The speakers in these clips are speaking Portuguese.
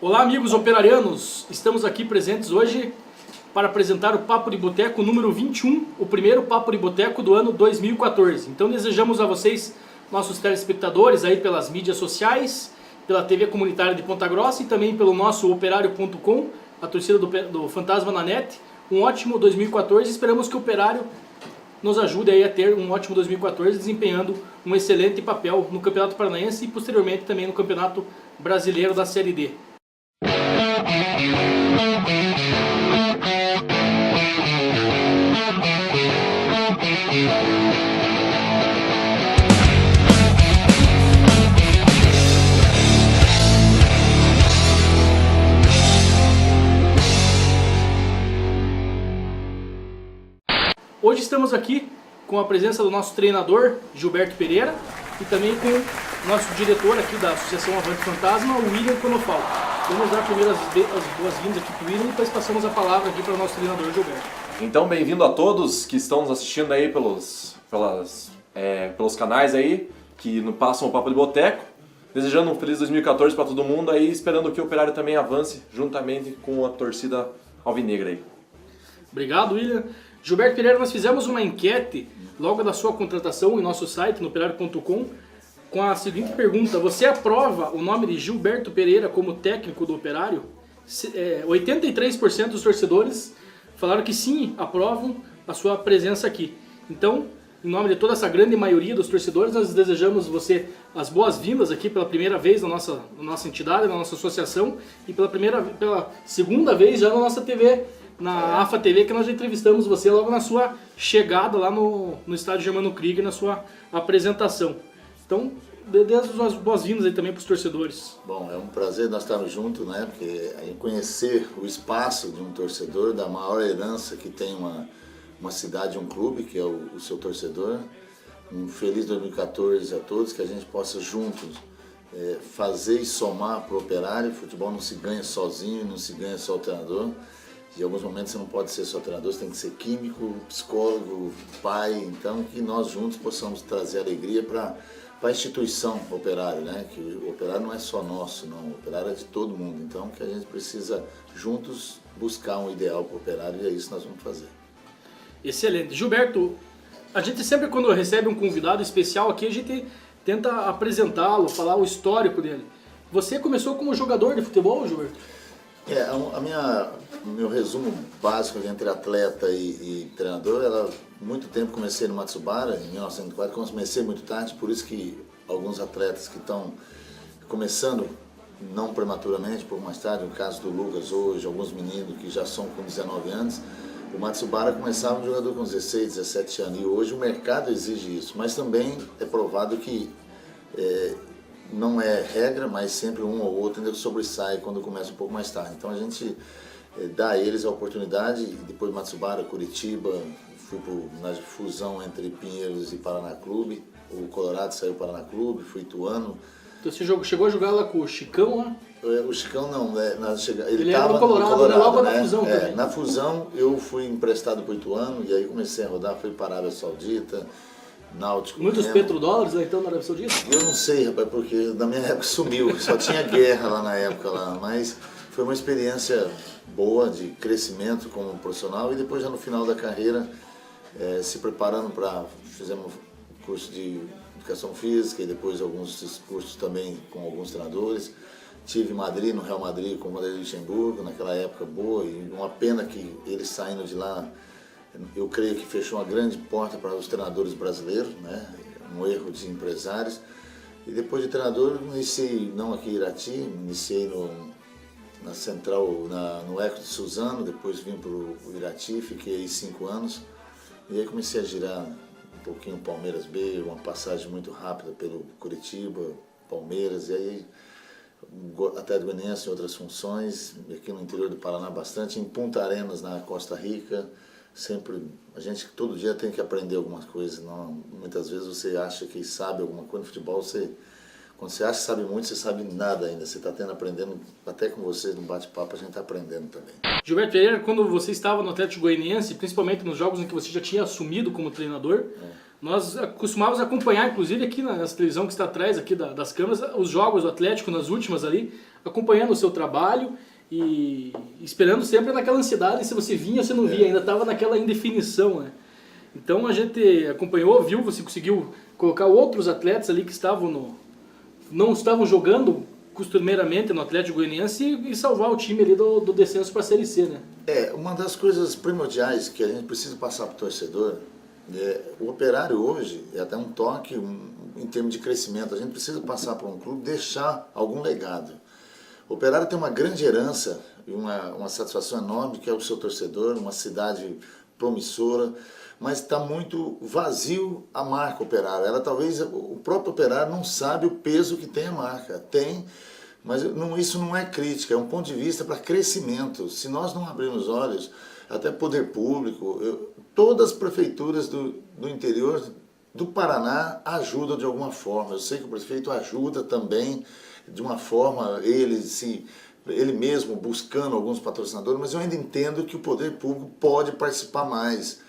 Olá, amigos operarianos, estamos aqui presentes hoje para apresentar o Papo de Boteco número 21, o primeiro Papo de Boteco do ano 2014. Então desejamos a vocês, nossos telespectadores, aí pelas mídias sociais, pela TV comunitária de Ponta Grossa e também pelo nosso operário.com, a torcida do Fantasma na Net, um ótimo 2014. Esperamos que o Operário nos ajude aí a ter um ótimo 2014, desempenhando um excelente papel no Campeonato Paranaense e posteriormente também no Campeonato Brasileiro da Série D. Hoje estamos aqui com a presença do nosso treinador, Gilberto Pereira, e também com o nosso diretor aqui da Associação Avante Fantasma, o William Conofal. Vamos dar primeiro as boas-vindas aqui para o William e depois passamos a palavra aqui para o nosso treinador, Gilberto. Então, bem-vindo a todos que estão nos assistindo aí pelos canais aí, que nos passam o Papo de Boteco. Desejando um feliz 2014 para todo mundo aí, esperando que o Operário também avance juntamente com a torcida alvinegra aí. Obrigado, William. Gilberto Pereira, nós fizemos uma enquete logo da sua contratação em nosso site, no operário.com, com a seguinte pergunta: você aprova o nome de Gilberto Pereira como técnico do Operário? 83% dos torcedores falaram que sim, aprovam a sua presença aqui. Então, em nome de toda essa grande maioria dos torcedores, nós desejamos você as boas-vindas aqui pela primeira vez na nossa entidade, na nossa associação, e pela segunda vez já na nossa TV, na AFA TV, que nós já entrevistamos você logo na sua chegada lá no estádio Germano Krieger, na sua apresentação. Então, dê as boas-vindas aí também para os torcedores. Bom, é um prazer nós estarmos juntos, né? Porque conhecer o espaço de um torcedor, da maior herança que tem uma cidade, um clube, que é o seu torcedor. Um feliz 2014 a todos, que a gente possa juntos fazer e somar para o Operário. O futebol não se ganha sozinho, não se ganha só o treinador. Em alguns momentos você não pode ser só treinador, você tem que ser químico, psicólogo, pai. Então, que nós juntos possamos trazer alegria para a instituição Operário, né? Que o Operário não é só nosso, não. O Operário é de todo mundo. Então, que a gente precisa juntos buscar um ideal para o Operário, e é isso que nós vamos fazer. Excelente. Gilberto, a gente sempre, quando recebe um convidado especial aqui, a gente tenta apresentá-lo, falar o histórico dele. Você começou como jogador de futebol, Gilberto? Meu resumo básico entre atleta e treinador, muito tempo comecei no Matsubara, em 1904, comecei muito tarde, por isso que alguns atletas que estão começando, não prematuramente, por mais tarde, no caso do Lucas hoje, alguns meninos que já são com 19 anos, o Matsubara começava um jogador com 16, 17 anos, e hoje o mercado exige isso, mas também é provado que não é regra, mas sempre um ou outro ainda sobressai quando começa um pouco mais tarde. Então a gente dá a eles a oportunidade, depois Matsubara, Curitiba, fui na fusão entre Pinheiros e Paraná Clube, o Colorado saiu do Paraná Clube, fui Ituano. Então você chegou a jogar lá com o Chicão lá? O Chicão não, ele estava no Colorado, logo né? Na fusão também. Na fusão eu fui emprestado para o Ituano e aí comecei a rodar, fui para a Arábia Saudita, Náutico. Muitos petrodólares lá então na Arábia Saudita? Eu não sei, rapaz, porque na minha época sumiu, só tinha guerra lá na época, mas foi uma experiência boa de crescimento como profissional e depois já no final da carreira se preparando fizemos curso de educação física e depois alguns cursos também com alguns treinadores. Tive em Madrid, no Real Madrid, com o Vanderlei Luxemburgo, naquela época boa, e uma pena que eles saindo de lá, eu creio que fechou uma grande porta para os treinadores brasileiros, né? Um erro de empresários. E depois de treinador, iniciei, não aqui em Irati, iniciei na Central, no Eco de Suzano, depois vim para o Irati, fiquei aí 5 anos. E aí comecei a girar um pouquinho o Palmeiras B, uma passagem muito rápida pelo Curitiba, Palmeiras, e aí até do Goianiense em outras funções, aqui no interior do Paraná bastante, em Punta Arenas, na Costa Rica. Sempre, a gente todo dia tem que aprender algumas coisas, não, muitas vezes você acha que sabe alguma coisa no futebol, quando você acha que sabe muito, você sabe nada ainda, você está aprendendo, até com vocês no bate-papo a gente está aprendendo também. Gilberto Pereira, quando você estava no Atlético Goianiense, principalmente nos jogos em que você já tinha assumido como treinador, nós costumávamos acompanhar, inclusive aqui nessa televisão que está atrás aqui das câmeras, os jogos do Atlético nas últimas ali, acompanhando o seu trabalho e esperando sempre naquela ansiedade se você vinha ou se não via, ainda estava naquela indefinição, né? Então a gente acompanhou, viu, você conseguiu colocar outros atletas ali que não estavam jogando costumeiramente no Atlético Goianiense e salvar o time ali do descenso para a Série C, né? Uma das coisas primordiais que a gente precisa passar para o torcedor, o Operário hoje é até um toque em termos de crescimento, a gente precisa passar para um clube, deixar algum legado. O Operário tem uma grande herança e uma satisfação enorme, que é o seu torcedor, uma cidade promissora, mas está muito vazio a marca Operário. Talvez o próprio Operário não sabe o peso que tem a marca. Tem, mas isso não é crítica, é um ponto de vista para crescimento. Se nós não abrirmos olhos, até poder público, todas as prefeituras do interior do Paraná ajudam de alguma forma. Eu sei que o prefeito ajuda também de uma forma, ele mesmo buscando alguns patrocinadores, mas eu ainda entendo que o poder público pode participar mais.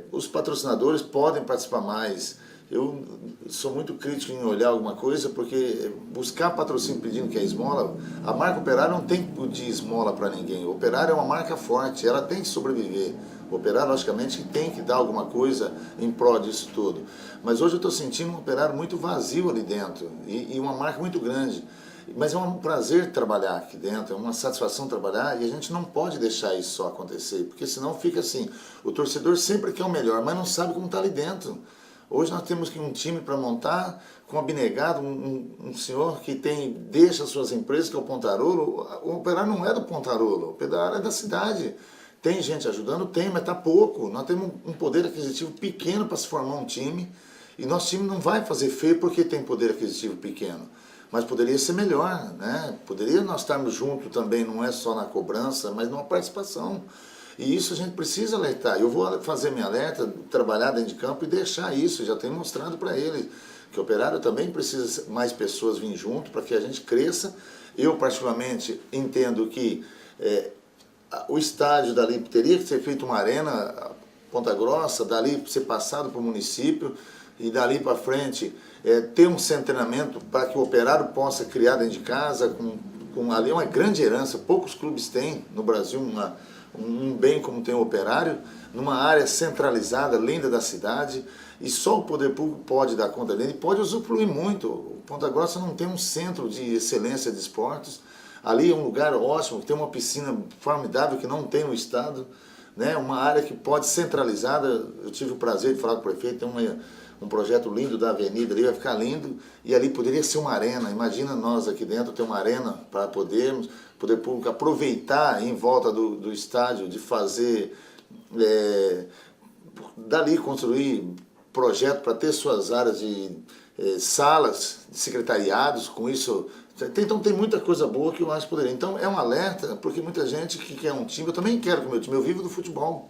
Os patrocinadores podem participar mais. Eu sou muito crítico em olhar alguma coisa, porque buscar patrocínio pedindo que é esmola, a marca Operário não tem que pedir esmola para ninguém. O Operário é uma marca forte, ela tem que sobreviver. O Operário, logicamente, tem que dar alguma coisa em prol disso tudo. Mas hoje eu estou sentindo um Operário muito vazio ali dentro e uma marca muito grande. Mas é um prazer trabalhar aqui dentro, é uma satisfação trabalhar, e a gente não pode deixar isso só acontecer, porque senão fica assim, o torcedor sempre quer o melhor, mas não sabe como está ali dentro. Hoje nós temos um time para montar, com abnegado, um senhor que deixa suas empresas, que é o Pontarolo. O Operário não é do Pontarolo, o Operário é da cidade. Tem gente ajudando? Tem, mas está pouco. Nós temos um poder aquisitivo pequeno para se formar um time, e nosso time não vai fazer feio porque tem poder aquisitivo pequeno. Mas poderia ser melhor, né? Poderia nós estarmos juntos também, não é só na cobrança, mas numa participação. E isso a gente precisa alertar. Eu vou fazer minha alerta, trabalhar dentro de campo e deixar isso. Já tenho mostrado para eles que o Operário também precisa mais pessoas vir junto para que a gente cresça. Eu, particularmente, entendo que o estádio dali teria que ser feito uma arena, Ponta Grossa, dali ser passado para o município, e dali para frente ter um centro de treinamento para que o Operário possa criar dentro de casa, ali é uma grande herança. Poucos clubes têm no Brasil um bem como tem o Operário, numa área centralizada, linda da cidade, e só o poder público pode dar conta dele, e pode usufruir muito. O Ponta Grossa não tem um centro de excelência de esportes, ali é um lugar ótimo, tem uma piscina formidável que não tem no estado, né? Uma área que pode centralizada. Eu tive o prazer de falar com o prefeito, tem um projeto lindo da avenida ali, vai ficar lindo, e ali poderia ser uma arena. Imagina nós aqui dentro ter uma arena para poder público aproveitar em volta do estádio, de fazer, dali construir projeto para ter suas áreas de salas, de secretariados, com isso. Então tem muita coisa boa que eu acho que poderia. Então é um alerta, porque muita gente que quer um time, eu também quero que o meu time, eu vivo do futebol.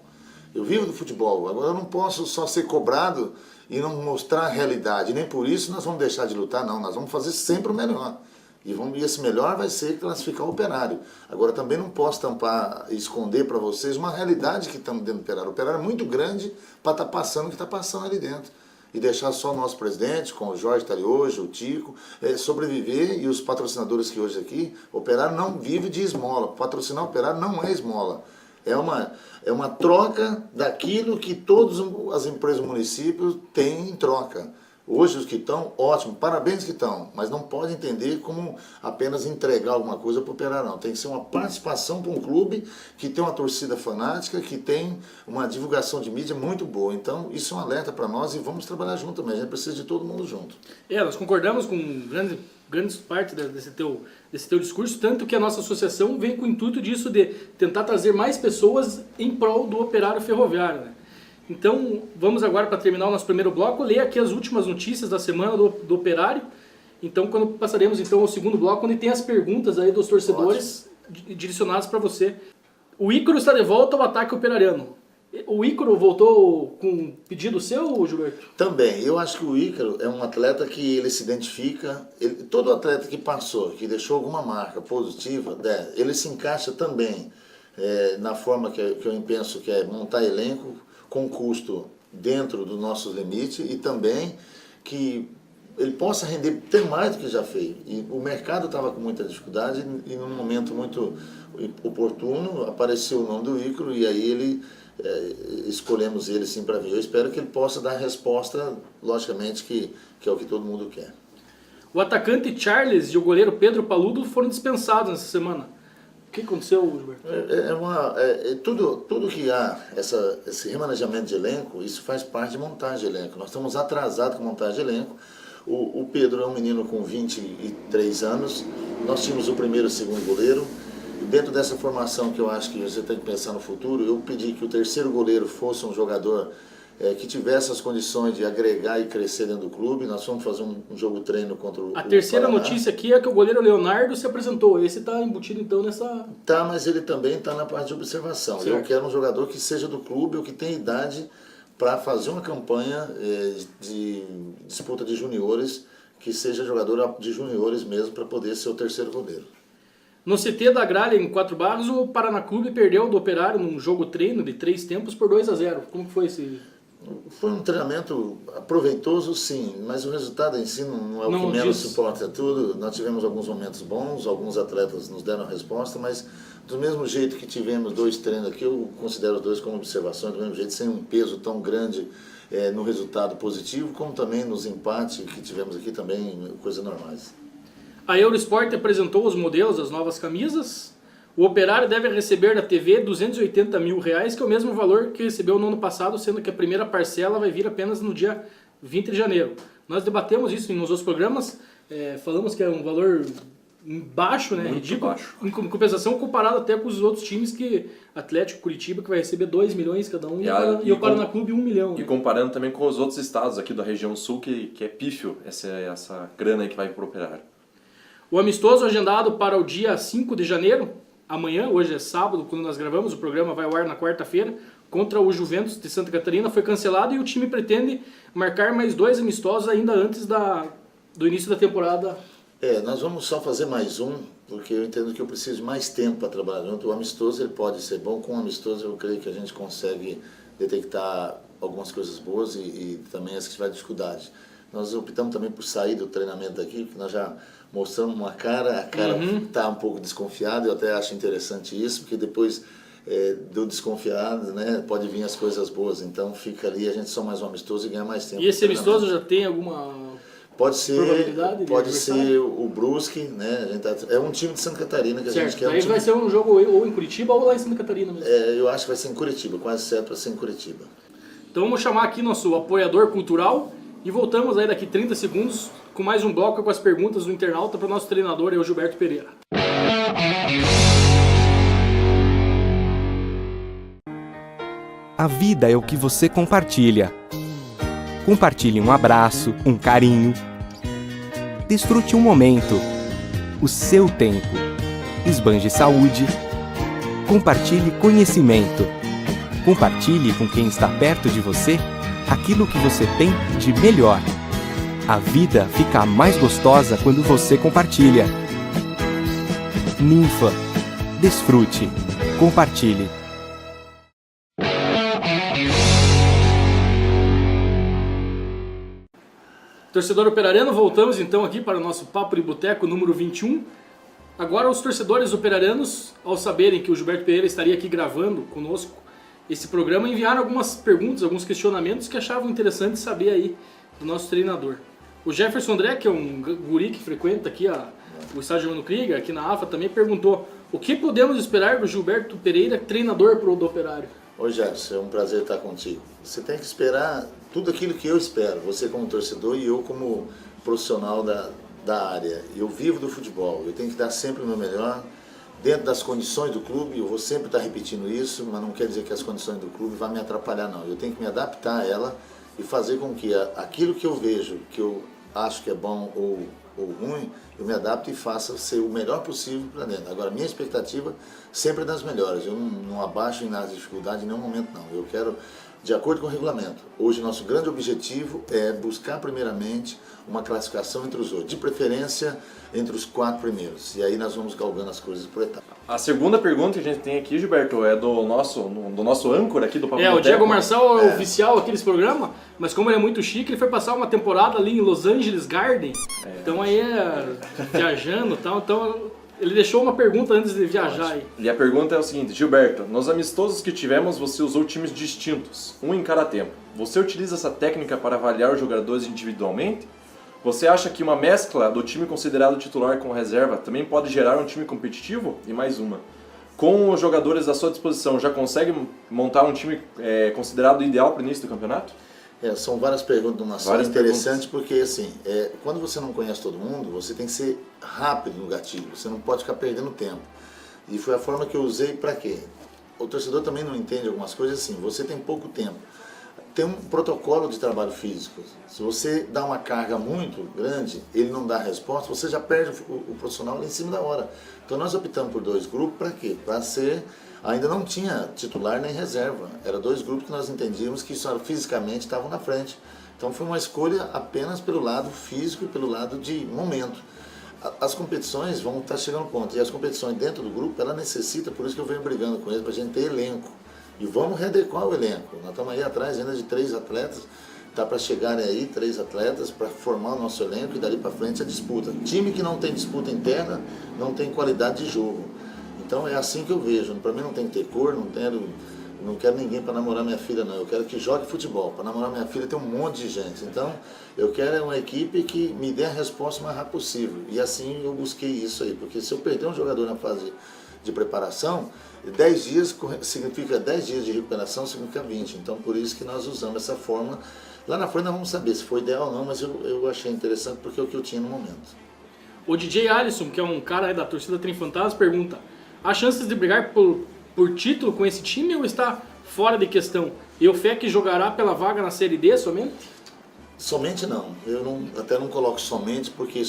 Agora eu não posso só ser cobrado e não mostrar a realidade. Nem por isso nós vamos deixar de lutar, não. Nós vamos fazer sempre o melhor. E esse melhor vai ser classificar o Operário. Agora também não posso tampar e esconder para vocês uma realidade que estamos dentro do Operário. O Operário é muito grande para estar passando o que está passando ali dentro. E deixar só o nosso presidente, com o Jorge está ali hoje, o Tico, sobreviver, e os patrocinadores que hoje aqui, o Operário não vive de esmola. Patrocinar o Operário não é esmola. É uma troca daquilo que todas as empresas do município têm em troca. Hoje os que estão, ótimo, parabéns que estão, mas não pode entender como apenas entregar alguma coisa para o Operário, não. Tem que ser uma participação para um clube que tem uma torcida fanática, que tem uma divulgação de mídia muito boa. Então isso é um alerta para nós e vamos trabalhar junto também. A gente precisa de todo mundo junto. Nós concordamos com grande parte desse teu discurso, tanto que a nossa associação vem com o intuito disso, de tentar trazer mais pessoas em prol do Operário Ferroviário, né? Então, vamos agora, para terminar o nosso primeiro bloco, ler aqui as últimas notícias da semana do Operário. Então, quando passaremos então ao segundo bloco, onde tem as perguntas aí dos torcedores direcionadas para você. O Ícaro está de volta ao ataque operariano. O Ícaro voltou com pedido seu, Gilberto? Também. Eu acho que o Ícaro é um atleta que ele se identifica. Todo atleta que passou, que deixou alguma marca positiva, ele se encaixa também na forma que eu penso que é montar elenco com custo dentro dos nossos limites, e também que ele possa render até mais do que já fez. E o mercado estava com muita dificuldade e num momento muito oportuno apareceu o nome do Ícaro e aí escolhemos ele sim para vir. Eu espero que ele possa dar a resposta, logicamente, que é o que todo mundo quer. O atacante Charles e o goleiro Pedro Paludo foram dispensados nessa semana. O que aconteceu, Gilberto? Tudo que há, esse remanejamento de elenco, isso faz parte de montagem de elenco. Nós estamos atrasados com montagem de elenco. O Pedro é um menino com 23 anos, nós tínhamos o primeiro e o segundo goleiro. E dentro dessa formação que eu acho que você tem que pensar no futuro, eu pedi que o terceiro goleiro fosse um jogador que tivesse as condições de agregar e crescer dentro do clube. Nós vamos fazer um jogo treino contra o A terceira Paraná. notícia aqui é que o goleiro Leonardo se apresentou. Esse está embutido então nessa... Tá, mas ele também está na parte de observação. Certo. Eu quero um jogador que seja do clube ou que tenha idade para fazer uma campanha de disputa de juniores, que seja jogador de juniores mesmo, para poder ser o terceiro goleiro. No CT da Gralha, em 4 Barros, o Paraná Clube perdeu do Operário num jogo treino de 3 tempos por 2-0. Como que foi esse... Foi um treinamento proveitoso, sim, mas o resultado em si não é o que menos suporta tudo. Nós tivemos alguns momentos bons, alguns atletas nos deram a resposta, mas do mesmo jeito que tivemos 2 treinos aqui, eu considero os 2 como observações, do mesmo jeito, sem um peso tão grande no resultado positivo, como também nos empates que tivemos aqui também, coisas normais. A Eurosport apresentou os modelos das novas camisas. O Operário deve receber da TV R$280 mil, que é o mesmo valor que recebeu no ano passado, sendo que a primeira parcela vai vir apenas no dia 20 de janeiro. Nós debatemos isso nos outros programas, falamos que é um valor baixo, né? Muito ridículo, baixo. em compensação comparado até com os outros times, que Atlético, Curitiba, que vai receber 2 milhões cada um, e o Paraná Clube 1 milhão. E né? comparando também com os outros estados aqui da região sul, que é pífio essa grana aí que vai pro Operário. O amistoso agendado para o dia 5 de janeiro, amanhã, hoje é sábado, quando nós gravamos, o programa vai ao ar na quarta-feira, contra o Juventus de Santa Catarina, foi cancelado e o time pretende marcar mais 2 amistosos ainda antes do início da temporada. Nós vamos só fazer mais um, porque eu entendo que eu preciso de mais tempo para trabalhar junto. O amistoso ele pode ser bom, com o amistoso eu creio que a gente consegue detectar algumas coisas boas e também as que tiver dificuldade. Nós optamos também por sair do treinamento aqui, porque nós já mostramos uma cara, a cara está um pouco desconfiada, eu até acho interessante isso, porque depois do desconfiado, né, pode vir as coisas boas, então fica ali, a gente só mais um amistoso e ganha mais tempo. E esse amistoso já tem alguma probabilidade? Pode ser o Brusque, né, é um time de Santa Catarina que a gente quer. Aí vai ser um jogo ou em Curitiba ou lá em Santa Catarina mesmo. Eu acho que vai ser em Curitiba, quase certo para ser em Curitiba. Então vamos chamar aqui nosso apoiador cultural e voltamos aí daqui 30 segundos com mais um bloco com as perguntas do internauta para o nosso treinador, o Gilberto Pereira. A vida é o que você compartilha. Compartilhe um abraço, um carinho. Desfrute um momento, o seu tempo. Esbanje saúde. Compartilhe conhecimento. Compartilhe com quem está perto de você aquilo que você tem de melhor. A vida fica mais gostosa quando você compartilha. Ninfa. Desfrute. Compartilhe. Torcedor operariano, voltamos então aqui para o nosso Papo de Boteco número 21. Agora os torcedores operarianos, ao saberem que o Gilberto Pereira estaria aqui gravando conosco esse programa, enviaram algumas perguntas, alguns questionamentos que achavam interessante saber aí do nosso treinador. O Jefferson André, que é um guri que frequenta aqui o estádio Mano Krieger, aqui na AFA, também perguntou: o que podemos esperar do Gilberto Pereira, treinador do Operário? Ô Jefferson, é um prazer estar contigo. Você tem que esperar tudo aquilo que eu espero, você como torcedor e eu como profissional da área. Eu vivo do futebol, eu tenho que dar sempre o meu melhor, dentro das condições do clube. Eu vou sempre estar repetindo isso, mas não quer dizer que as condições do clube vão me atrapalhar, não. Eu tenho que me adaptar a ela e fazer com que aquilo que eu vejo, que eu acho que é bom ou ruim, eu me adapto e faça ser o melhor possível para dentro. Agora, minha expectativa sempre é das melhores. Eu não abaixo em nada de dificuldade em nenhum momento, não. Eu quero de acordo com o regulamento. Hoje, nosso grande objetivo é buscar, primeiramente, uma classificação entre os 8, de preferência entre os 4 primeiros. E aí nós vamos galgando as coisas por etapa. A segunda pergunta que a gente tem aqui, Gilberto, é do nosso âncora aqui do Papo O Boteco. Diego Marçal é o oficial aqui desse programa, mas como ele é muito chique, ele foi passar uma temporada ali em Los Angeles Garden. Então aí viajando e tal. Então ele deixou uma pergunta antes de viajar aí. E a pergunta é o seguinte, Gilberto, nos amistosos que tivemos você usou times distintos, um em cada tempo. Você utiliza essa técnica para avaliar os jogadores individualmente? Você acha que uma mescla do time considerado titular com reserva também pode gerar um time competitivo? E mais uma, com os jogadores à sua disposição, já consegue montar um time considerado ideal para o início do campeonato? São várias perguntas numa só, interessantes porque assim, quando você não conhece todo mundo, você tem que ser rápido no gatilho, você não pode ficar perdendo tempo. E foi a forma que eu usei para quê? O torcedor também não entende algumas coisas assim, você tem pouco tempo. Tem um protocolo de trabalho físico. Se você dá uma carga muito grande, ele não dá resposta, você já perde o profissional ali em cima da hora. Então nós optamos por 2 grupos para quê? Para ser... Ainda não tinha titular nem reserva. Eram 2 grupos que nós entendíamos que só fisicamente estavam na frente. Então foi uma escolha apenas pelo lado físico e pelo lado de momento. As competições vão estar chegando ao ponto. E as competições dentro do grupo, ela necessita, por isso que eu venho brigando com eles, para a gente ter elenco. E vamos readequar o elenco. Nós estamos aí atrás ainda de 3 atletas. Dá para chegarem aí 3 atletas para formar o nosso elenco e dali para frente a disputa. Time que não tem disputa interna não tem qualidade de jogo. Então é assim que eu vejo. Para mim não tem que ter cor, não quero ninguém para namorar minha filha não. Eu quero que jogue futebol. Para namorar minha filha tem um monte de gente. Então eu quero uma equipe que me dê a resposta o mais rápido possível. E assim eu busquei isso aí. Porque se eu perder um jogador na fase de preparação, 10 dias significa 10 dias de recuperação, significa 20. Então, por isso que nós usamos essa forma. Lá na frente nós vamos saber se foi ideal ou não, mas eu achei interessante porque é o que eu tinha no momento. O DJ Alisson, que é um cara aí da torcida Trem Fantasma, pergunta: há chances de brigar por título com esse time ou está fora de questão? E o FEC jogará pela vaga na Série D somente? Somente não. Eu até não coloco somente porque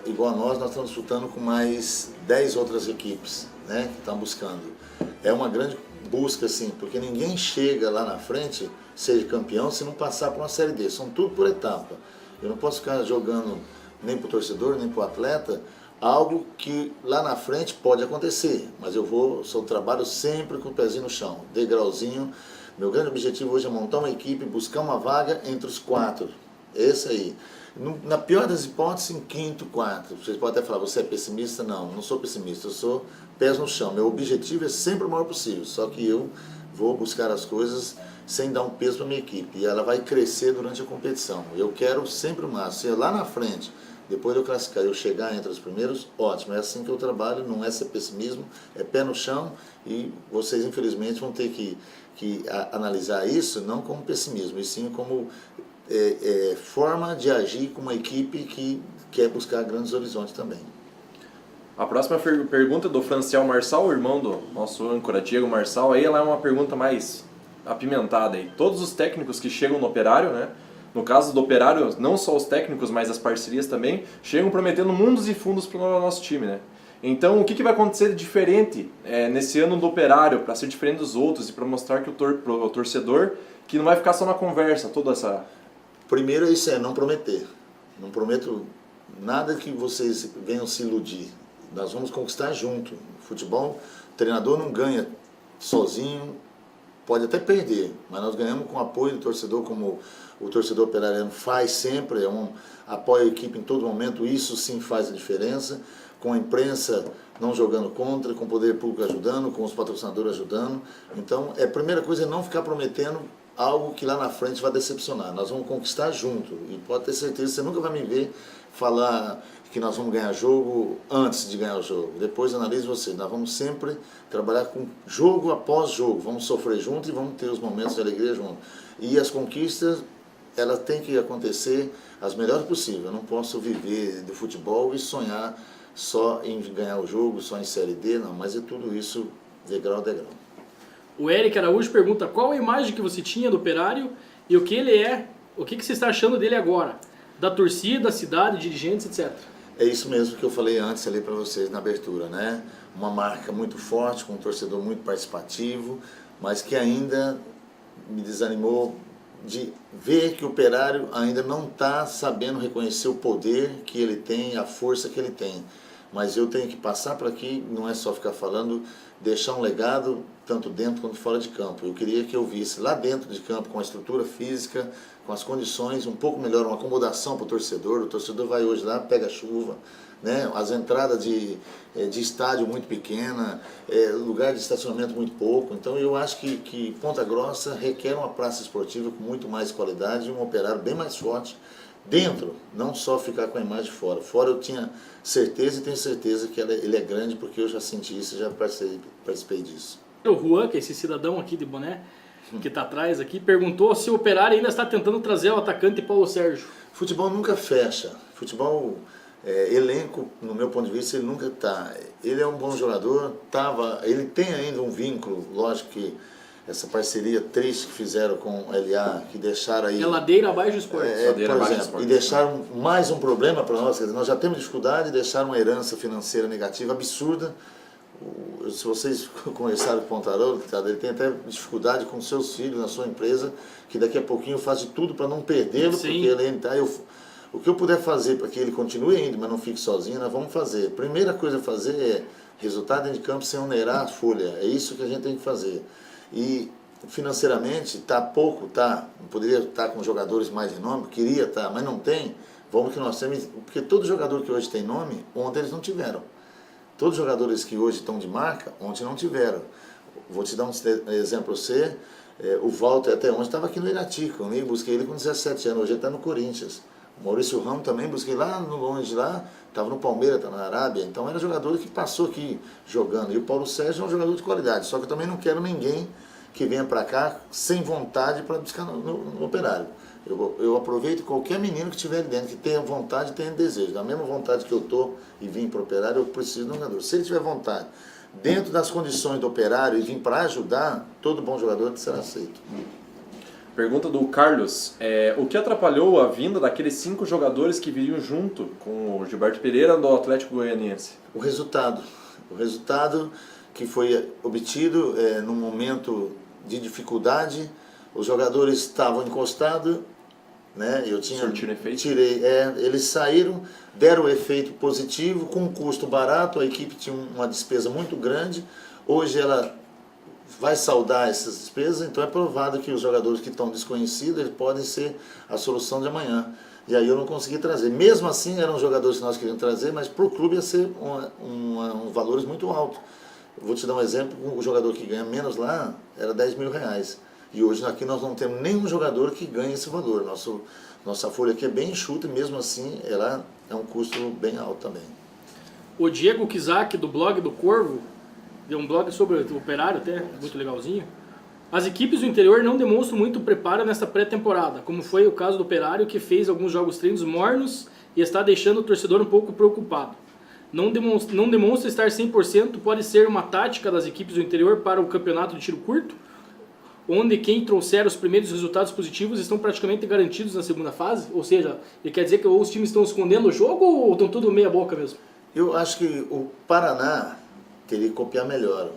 igual a nós estamos disputando com mais 10 outras equipes, né, que estão buscando. É uma grande busca, sim, porque ninguém chega lá na frente, seja campeão, se não passar por uma Série D. São tudo por etapa. Eu não posso ficar jogando nem para o torcedor, nem para o atleta, algo que lá na frente pode acontecer. Mas sou trabalho sempre com o pezinho no chão, degrauzinho. Meu grande objetivo hoje é montar uma equipe, buscar uma vaga entre os 4. Esse aí. Na pior das hipóteses, em 5º, 4. Vocês podem até falar, você é pessimista? Não sou pessimista, eu sou pés no chão. Meu objetivo é sempre o maior possível, só que eu vou buscar as coisas sem dar um peso para minha equipe. E ela vai crescer durante a competição. Eu quero sempre o máximo. Se lá na frente, depois de eu classificar, eu chegar entre os primeiros, ótimo. É assim que eu trabalho, não é ser pessimismo, é pé no chão. E vocês, infelizmente, vão ter que analisar isso não como pessimismo, e sim como forma de agir com uma equipe que quer buscar grandes horizontes também. A próxima pergunta é do Franciel Marçal, irmão do nosso âncora Diego Marçal. Aí ela é uma pergunta mais apimentada aí. Todos os técnicos que chegam no Operário, né? No caso do Operário, não só os técnicos, mas as parcerias também, chegam prometendo mundos e fundos para o nosso time, né? Então, o que vai acontecer de diferente nesse ano do Operário, para ser diferente dos outros e para mostrar que o torcedor que não vai ficar só na conversa, toda essa... Primeiro, isso é não prometer. Não prometo nada que vocês venham se iludir. Nós vamos conquistar junto. Futebol, o treinador não ganha sozinho, pode até perder, mas nós ganhamos com o apoio do torcedor, como o torcedor operariano faz sempre, apoia a equipe em todo momento, isso sim faz a diferença, com a imprensa não jogando contra, com o poder público ajudando, com os patrocinadores ajudando. Então, a primeira coisa é não ficar prometendo algo que lá na frente vai decepcionar. Nós vamos conquistar junto, e pode ter certeza, você nunca vai me ver falar que nós vamos ganhar jogo antes de ganhar o jogo. Depois analise você. Nós vamos sempre trabalhar com jogo após jogo. Vamos sofrer junto e vamos ter os momentos de alegria junto. E as conquistas, elas têm que acontecer as melhores possíveis. Eu não posso viver do futebol e sonhar só em ganhar o jogo, só em Série D, não. Mas é tudo isso degrau a degrau. O Eric Araújo pergunta qual a imagem que você tinha do Operário e o que ele é, o que você está achando dele agora? Da torcida, da cidade, dirigentes, etc. É isso mesmo que eu falei antes ali para vocês na abertura, né? Uma marca muito forte, com um torcedor muito participativo, mas que ainda me desanimou de ver que o Operário ainda não está sabendo reconhecer o poder que ele tem, a força que ele tem. Mas eu tenho que passar por aqui, não é só ficar falando, deixar um legado tanto dentro quanto fora de campo. Eu queria que eu visse lá dentro de campo, com a estrutura física, com as condições um pouco melhor, uma acomodação para o torcedor vai hoje lá, pega chuva, né? As entradas de estádio muito pequena, lugar de estacionamento muito pouco. Então eu acho que Ponta Grossa requer uma praça esportiva com muito mais qualidade e um Operário bem mais forte dentro, não só ficar com a imagem fora. Fora eu tinha certeza e tenho certeza que ele é grande, porque eu já senti isso e já participei disso. O Juan, que é esse cidadão aqui de boné, que está atrás aqui, perguntou se o Operário ainda está tentando trazer o atacante Paulo Sérgio. Futebol nunca fecha. Futebol, elenco, no meu ponto de vista, ele nunca está. Ele é um bom jogador, ele tem ainda um vínculo, lógico que essa parceria triste que fizeram com o LA, que deixaram aí... É ladeira abaixo do esporte. Por exemplo, e deixaram mais um problema para nós, quer dizer, nós já temos dificuldade, deixaram uma herança financeira negativa absurda. Se vocês conversaram com o Pontarolo, ele tem até dificuldade com seus filhos na sua empresa, que daqui a pouquinho faz de tudo para não perdê-lo, porque ele está... O que eu puder fazer para que ele continue indo, mas não fique sozinho, nós vamos fazer. A primeira coisa a fazer é resultado dentro de campo sem onerar a folha. É isso que a gente tem que fazer. E financeiramente está pouco, poderia estar com jogadores mais de nome, queria estar, mas não tem. Vamos que nós temos, porque todo jogador que hoje tem nome, ontem eles não tiveram. Todos os jogadores que hoje estão de marca, ontem não tiveram. Vou te dar um exemplo para você. O Walter até ontem estava aqui no Irati, eu busquei ele com 17 anos, hoje ele está no Corinthians. O Maurício Ramos também, busquei lá no longe lá, estava no Palmeiras, estava na Arábia, então era jogador que passou aqui jogando. E o Paulo Sérgio é um jogador de qualidade, só que eu também não quero ninguém que venha para cá sem vontade para buscar no Operário. Eu aproveito qualquer menino que estiver ali dentro, que tenha vontade, tenha desejo. Da mesma vontade que eu estou e vim para o Operário, eu preciso de um jogador. Se ele tiver vontade, dentro das condições do Operário, e vir para ajudar, todo bom jogador será aceito. Pergunta do Carlos, o que atrapalhou a vinda daqueles 5 jogadores que viriam junto com o Gilberto Pereira do Atlético Goianiense? O resultado que foi obtido num momento de dificuldade, os jogadores estavam encostados, né? Eu tirei, eles saíram, deram o efeito positivo, com um custo barato, a equipe tinha uma despesa muito grande, hoje ela vai saldar essas despesas, então é provado que os jogadores que estão desconhecidos, eles podem ser a solução de amanhã. E aí eu não consegui trazer. Mesmo assim, eram jogadores que nós queríamos trazer, mas para o clube ia ser valores muito altos. Vou te dar um exemplo, o jogador que ganha menos lá era R$10.000. E hoje aqui nós não temos nenhum jogador que ganhe esse valor. Nossa folha aqui é bem enxuta e mesmo assim ela é um custo bem alto também. O Diego Kizak, do blog do Corvo, deu um blog sobre o Operário até, muito legalzinho. As equipes do interior não demonstram muito preparo nesta pré-temporada, como foi o caso do Operário, que fez alguns jogos treinos mornos e está deixando o torcedor um pouco preocupado. Não demonstra estar 100%, pode ser uma tática das equipes do interior para o campeonato de tiro curto, onde quem trouxer os primeiros resultados positivos estão praticamente garantidos na segunda fase? Ou seja, ele quer dizer que os times estão escondendo o jogo ou estão tudo meia boca mesmo? Eu acho que o Paraná teria que copiar melhor.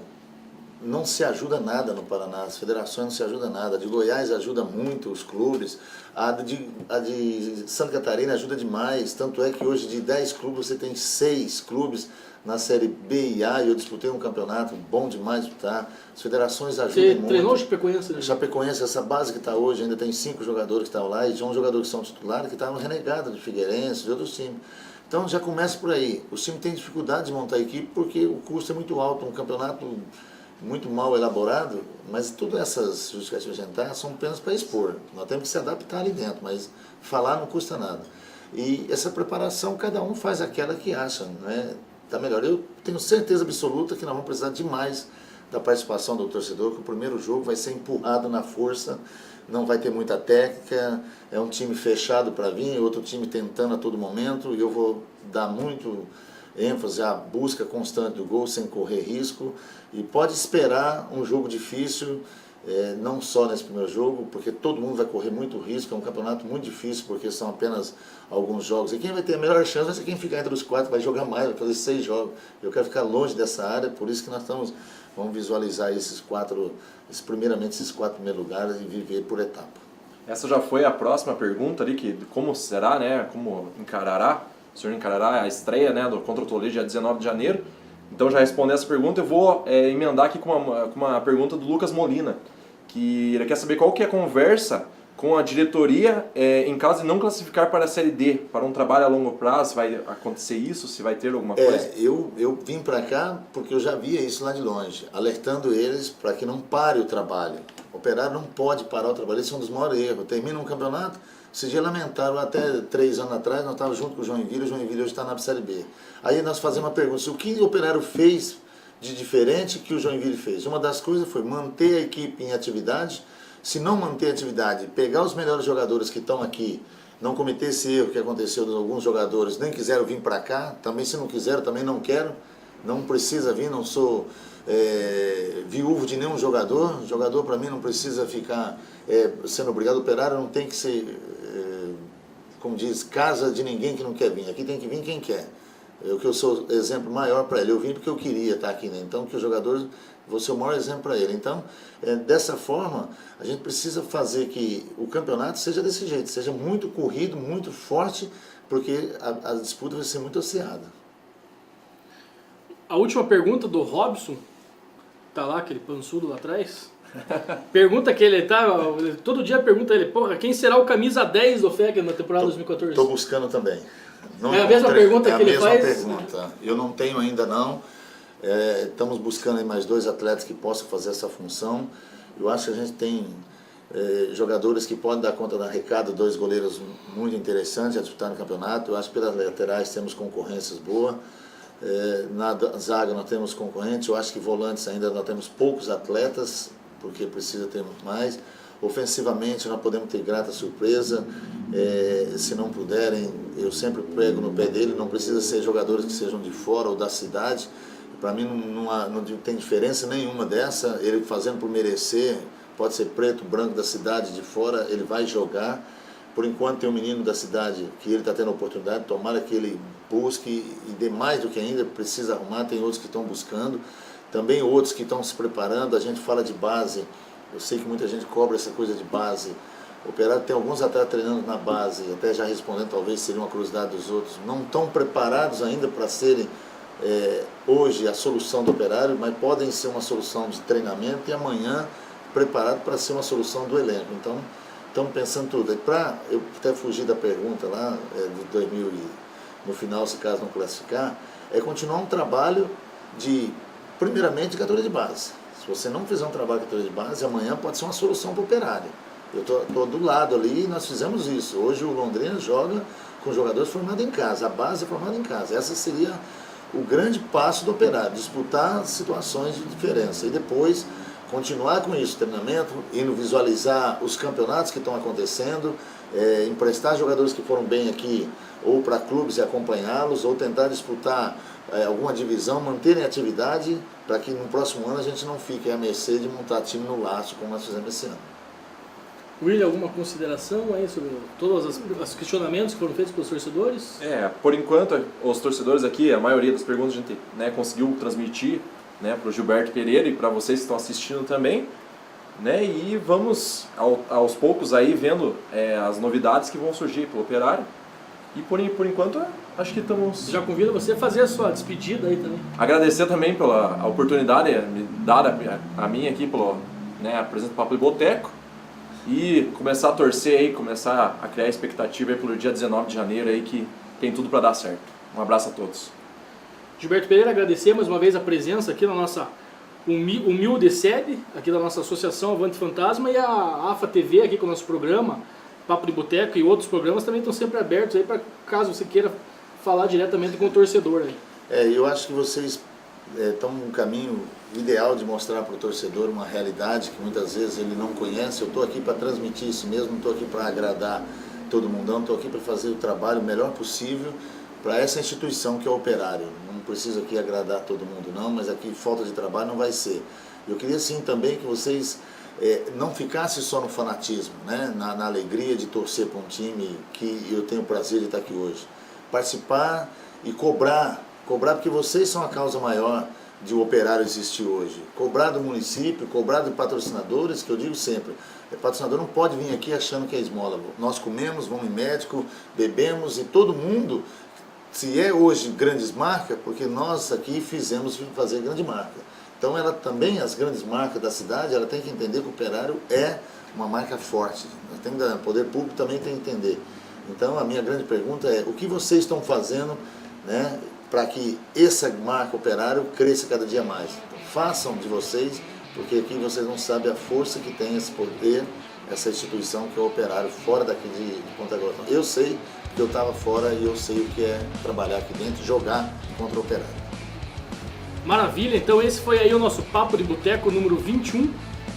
Não se ajuda nada no Paraná, as federações não se ajudam nada. A de Goiás ajuda muito os clubes, a de Santa Catarina ajuda demais, tanto é que hoje de 10 clubes você tem 6 clubes na Série B e A, e eu disputei um campeonato bom demais disputar. As federações ajudam muito. Você treinou o Chapecoense? Né? Chapecoense, essa base que está hoje, ainda tem 5 jogadores que estão lá, e são jogadores que são titulares, que estavam renegados de Figueirense, de outros times. Então já começa por aí. O time tem dificuldade de montar a equipe porque o custo é muito alto, um campeonato muito mal elaborado, mas todas essas justificativas gentais são apenas para expor. Nós temos que se adaptar ali dentro, mas falar não custa nada. E essa preparação, cada um faz aquela que acha, né? Tá melhor. Eu tenho certeza absoluta que nós vamos precisar demais da participação do torcedor, que o primeiro jogo vai ser empurrado na força, não vai ter muita técnica, é um time fechado para vir, outro time tentando a todo momento, e eu vou dar muito ênfase à busca constante do gol, sem correr risco, e pode esperar um jogo difícil, não só nesse primeiro jogo, porque todo mundo vai correr muito risco, é um campeonato muito difícil, porque são apenas alguns jogos, e quem vai ter a melhor chance vai ser quem ficar entre os 4, vai jogar mais, vai fazer 6 jogos. Eu quero ficar longe dessa área, por isso que vamos visualizar primeiramente esses 4 primeiros lugares e viver por etapa. Essa já foi a próxima pergunta ali, que como será, né, como o senhor encarará a estreia, né, contra o Toledo dia 19 de janeiro. Então, já respondendo essa pergunta, eu vou emendar aqui com uma pergunta do Lucas Molina, que ele quer saber qual que é a conversa com a diretoria em caso de não classificar para a Série D, para um trabalho a longo prazo, se vai acontecer isso, se vai ter alguma coisa? Eu vim para cá porque eu já via isso lá de longe, alertando eles para que não pare o trabalho. O Operário não pode parar o trabalho, esse é um dos maiores erros. Termina um campeonato, esse dia lamentaram, até 3 anos atrás, nós estávamos junto com o Joinville hoje está na Série B. Aí nós fazemos uma pergunta, o que o Operário fez de diferente que o Joinville fez? Uma das coisas foi manter a equipe em atividade. Se não manter a atividade, pegar os melhores jogadores que estão aqui, não cometer esse erro que aconteceu de alguns jogadores, nem quiseram vir para cá, também se não quiseram, também não quero, não precisa vir, não sou viúvo de nenhum jogador para mim não precisa ficar sendo obrigado, Operário não tem que ser, como diz, casa de ninguém que não quer vir, aqui tem que vir quem quer. Eu sou exemplo maior para ele, eu vim porque eu queria estar aqui, né? Então que os jogadores, vou ser o maior exemplo para ele. Então, dessa forma, a gente precisa fazer que o campeonato seja desse jeito, seja muito corrido, muito forte, porque a disputa vai ser muito acirrada. A última pergunta do Robson, tá lá, aquele pançudo lá atrás, pergunta que ele tá, todo dia pergunta ele, porra, quem será o camisa 10 do FEC na temporada 2014? Estou buscando também. Não é a mesma pergunta que ele faz? É a mesma pergunta. Eu não tenho ainda não. Estamos buscando aí mais 2 atletas que possam fazer essa função. Eu acho que a gente tem jogadores que podem dar conta da recada, 2 goleiros muito interessantes a disputar no campeonato. Eu acho que pelas laterais temos concorrências boas. Na zaga nós temos concorrentes. Eu acho que volantes ainda nós temos poucos atletas, porque precisa ter muito mais. Ofensivamente nós podemos ter grata surpresa, se não puderem, eu sempre prego no pé dele, não precisa ser jogadores que sejam de fora ou da cidade, para mim não tem diferença nenhuma dessa, ele fazendo por merecer, pode ser preto, branco da cidade, de fora, ele vai jogar. Por enquanto tem um menino da cidade que ele está tendo a oportunidade, tomara que ele busque e dê mais do que ainda, precisa arrumar, tem outros que estão buscando, também outros que estão se preparando, a gente fala de base. Eu sei que muita gente cobra essa coisa de base. O Operário tem alguns atletas treinando na base, até já respondendo, talvez seria uma curiosidade dos outros, não estão preparados ainda para serem hoje a solução do Operário, mas podem ser uma solução de treinamento e amanhã preparado para ser uma solução do elenco. Então, estamos pensando tudo. Para eu até fugir da pergunta lá de 2000 no final, se caso não classificar, continuar um trabalho primeiramente, de categoria de base. Se você não fizer um trabalho de categoria de base, amanhã pode ser uma solução para o Operário. Eu estou do lado ali e nós fizemos isso. Hoje o Londrina joga com jogadores formados em casa, a base é formada em casa. Essa seria o grande passo do Operário, disputar situações de diferença. E depois continuar com isso, treinamento, indo visualizar os campeonatos que estão acontecendo, emprestar jogadores que foram bem aqui ou para clubes e acompanhá-los, ou tentar disputar alguma divisão, manterem a atividade, para que no próximo ano a gente não fique à mercê de montar time no laço, como nós fizemos esse ano. William, alguma consideração aí sobre todos os questionamentos que foram feitos pelos torcedores? Por enquanto, os torcedores aqui, a maioria das perguntas a gente conseguiu transmitir para o Gilberto Pereira e para vocês que estão assistindo também. E vamos aos poucos aí vendo as novidades que vão surgir pelo Operário. E por enquanto, acho que estamos... Já convido você a fazer a sua despedida aí também. Agradecer também pela oportunidade dada a mim aqui pelo apresento Papo de Boteco. E começar a torcer aí, começar a criar expectativa aí pelo dia 19 de janeiro aí, que tem tudo para dar certo. Um abraço a todos. Gilberto Pereira, agradecer mais uma vez a presença aqui na nossa humilde sede, aqui da nossa associação Avante Fantasma, e a AFA TV aqui com o nosso programa, Papo de Boteco, e outros programas também estão sempre abertos aí para caso você queira falar diretamente com o torcedor aí. Eu acho que vocês estão num caminho ideal de mostrar para o torcedor uma realidade que muitas vezes ele não conhece. Eu estou aqui para transmitir isso mesmo, não estou aqui para agradar todo mundo, estou aqui para fazer o trabalho o melhor possível para essa instituição que é o Operário. Não preciso aqui agradar todo mundo não, mas aqui falta de trabalho não vai ser. Eu queria sim também que vocês não ficasse só no fanatismo, né? na alegria de torcer para um time que eu tenho o prazer de estar aqui hoje. Participar e cobrar porque vocês são a causa maior de o Operário existir hoje. Cobrar do município, cobrar de patrocinadores, que eu digo sempre, o patrocinador não pode vir aqui achando que é esmola. Nós comemos, vamos em médico, bebemos e todo mundo, se é hoje grandes marcas, porque nós aqui fizemos fazer grande marca. Então ela também, as grandes marcas da cidade, ela tem que entender que o Operário é uma marca forte. O poder público também tem que entender. Então a minha grande pergunta é, o que vocês estão fazendo, né, para que essa marca Operário cresça cada dia mais? Então, façam de vocês, porque aqui vocês não sabem a força que tem esse poder, essa instituição que é o Operário, fora daqui de Ponta Grossa. Eu sei que eu estava fora e eu sei o que é trabalhar aqui dentro, jogar contra o Operário. Maravilha, então esse foi aí o nosso Papo de Boteco número 21,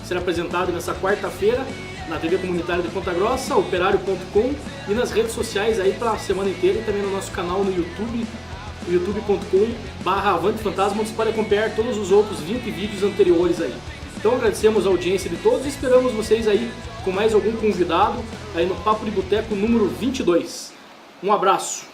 será apresentado nessa quarta-feira na TV Comunitária de Ponta Grossa, operário.com e nas redes sociais aí para a semana inteira e também no nosso canal no YouTube, youtube.com/AvanteFantasma, onde você pode acompanhar todos os outros 20 vídeos anteriores aí. Então agradecemos a audiência de todos e esperamos vocês aí com mais algum convidado aí no Papo de Boteco número 22. Um abraço!